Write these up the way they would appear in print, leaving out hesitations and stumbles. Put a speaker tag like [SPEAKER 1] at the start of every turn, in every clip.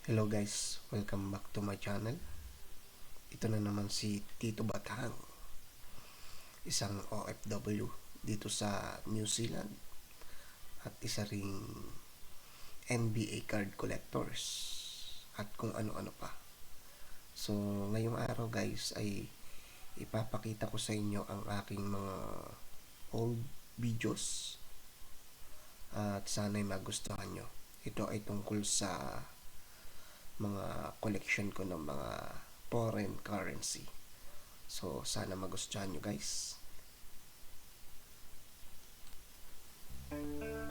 [SPEAKER 1] Hello guys, welcome back to my channel. Ito na naman si Tito Batang, isang OFW dito sa New Zealand at isa ring NBA card collectors at kung ano-ano pa. So ngayong araw guys ay ipapakita ko sa inyo ang aking mga old videos at sana'y magustuhan nyo. Ito ay tungkol sa mga collection ko ng mga foreign currency. So, sana magustuhan nyo guys.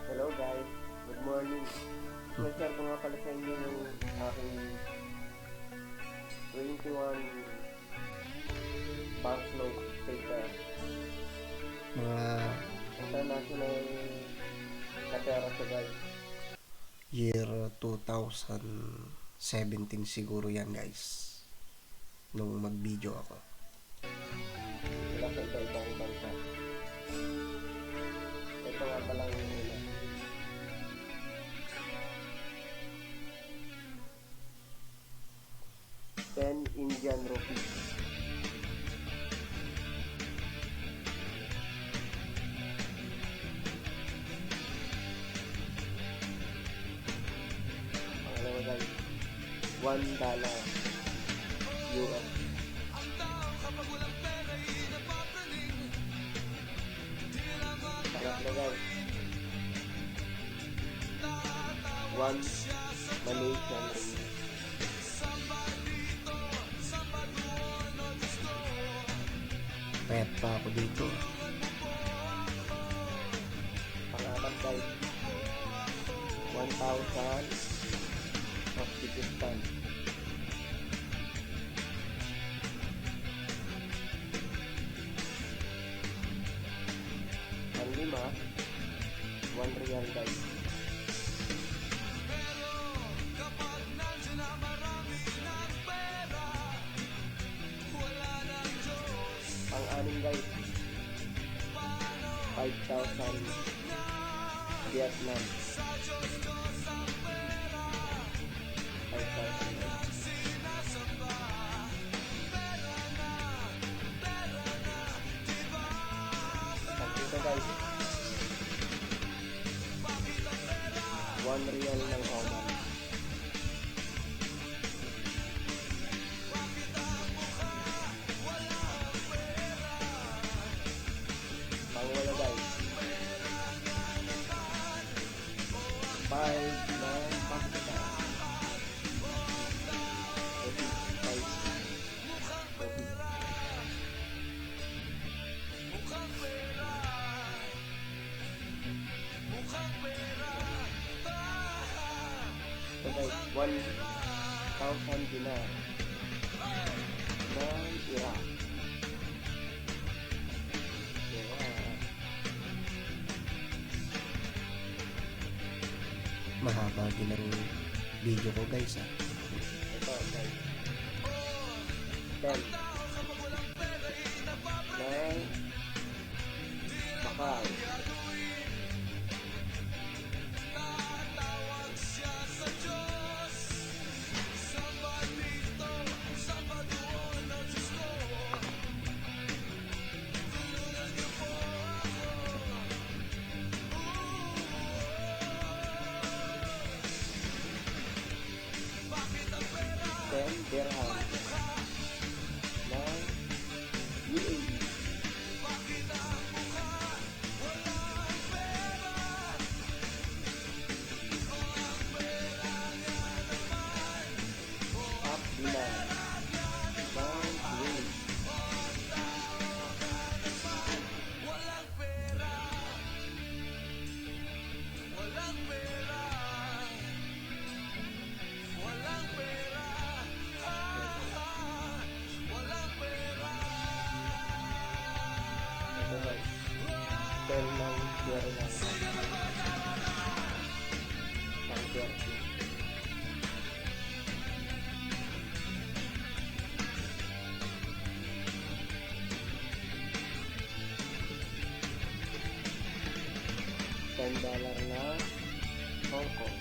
[SPEAKER 2] Hello guys, good morning. Share ko nga pala sa inyo yung aking 21 banknote paper.
[SPEAKER 1] Mga
[SPEAKER 2] International kapera to guys.
[SPEAKER 1] year 2017 siguro yan guys, nung mag-video ako.
[SPEAKER 2] Sila sa iba-ibang bansa. Ito nga pala yung una. Indian rupees. Pangalawa guys, $1 US. Pangatlo guys, 1 Malaysian ringgit.
[SPEAKER 1] Payat pa ako dito.
[SPEAKER 2] Pangapat guys, 1,000 Uzbekistan. Panglima, 1 real guys. Pang-anim guys, 5,000 Vietnam. 5,000 guys. Pag-ito guys, 1 real ng Oman. Pangwala guys, 5 ng Pakistan. 1,000 dinar ng Iraq.
[SPEAKER 1] Mahaba din ang video ko guys ha.
[SPEAKER 2] Ito guys, 10 ng Macau. Dirham ng UAE. Up dinar ng Kuwait. Ito guys, 10 ng Vietnam. Pang 30. $10 na Hong Kong.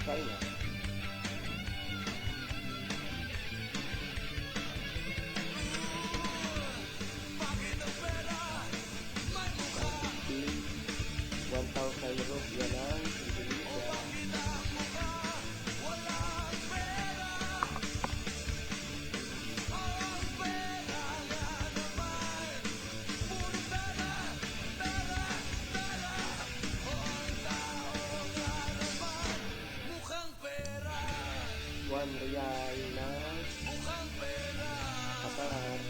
[SPEAKER 2] China. €1,000 yan ang Indonesia. ₱1 na Qatar.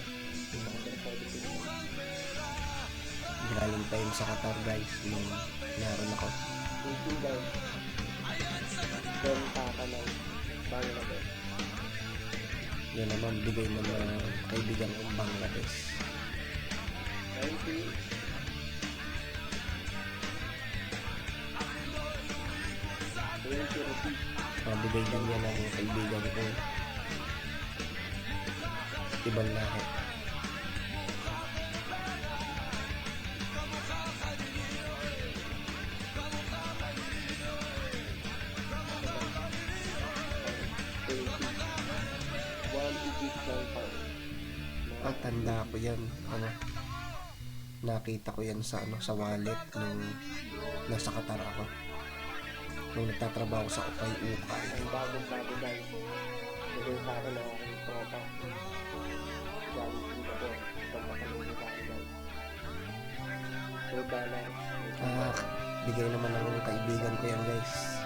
[SPEAKER 1] Galing pa yun sa Qatar guys nung naroon ako.
[SPEAKER 2] 18 guys. Benta ka ng Bangladesh.
[SPEAKER 1] Yun naman, bigay ng mga kaibigan kong Bangladesh.
[SPEAKER 2] 90. ₹20.
[SPEAKER 1] Bigay din yan ng kaibigan ko. Ibang lahat. Tanda ko yan. Nakita ko yan sa sa wallet nung nasa Qatar ako. Nung nagtatrabaho sa Ukay-Ukay.
[SPEAKER 2] Ang bagong bago guys. Bigay sa akin ng aking tropa. Galing Singapore. Pagpapalungin sa akin guys. $2.
[SPEAKER 1] Bigay naman ng kaibigan ko yan guys.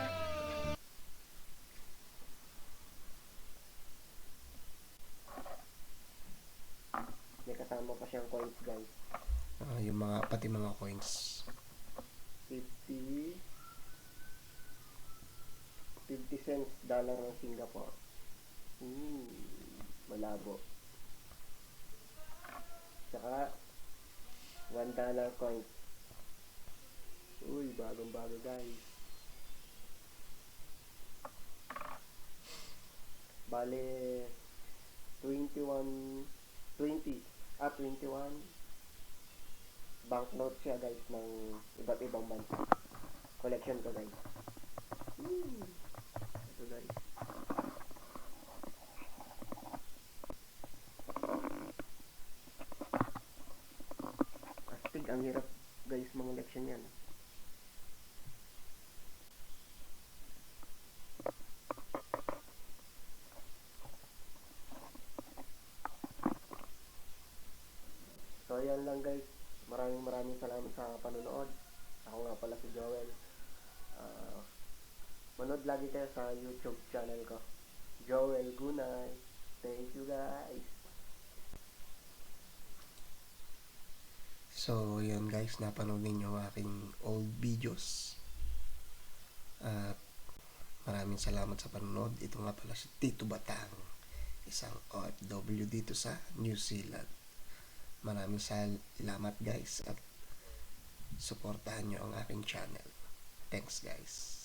[SPEAKER 2] May kasama pa siyang coins guys.
[SPEAKER 1] Yung pati mga coins.
[SPEAKER 2] 50 cents dollar ng Singapore. Malabo. Tsaka $1 coins. Uy, bagong bago guys. Bale 21 banknote siya guys ng iba't ibang bansa. Collection ko guys. Ito guys. Astig, ang hirap guys mga collection yan. So ayan lang guys. Maraming salamat sa panonood. Ako nga pala si Joel. Manood lagi kayo sa YouTube channel ko, Joel Gunay. Thank you guys.
[SPEAKER 1] So yun guys, napanood ninyo aking old videos. At maraming salamat sa panonood. Ito nga pala si Tito Batang, isang OFW dito sa New Zealand. Maraming salamat guys at suportahan nyo ang aking channel. Thanks guys.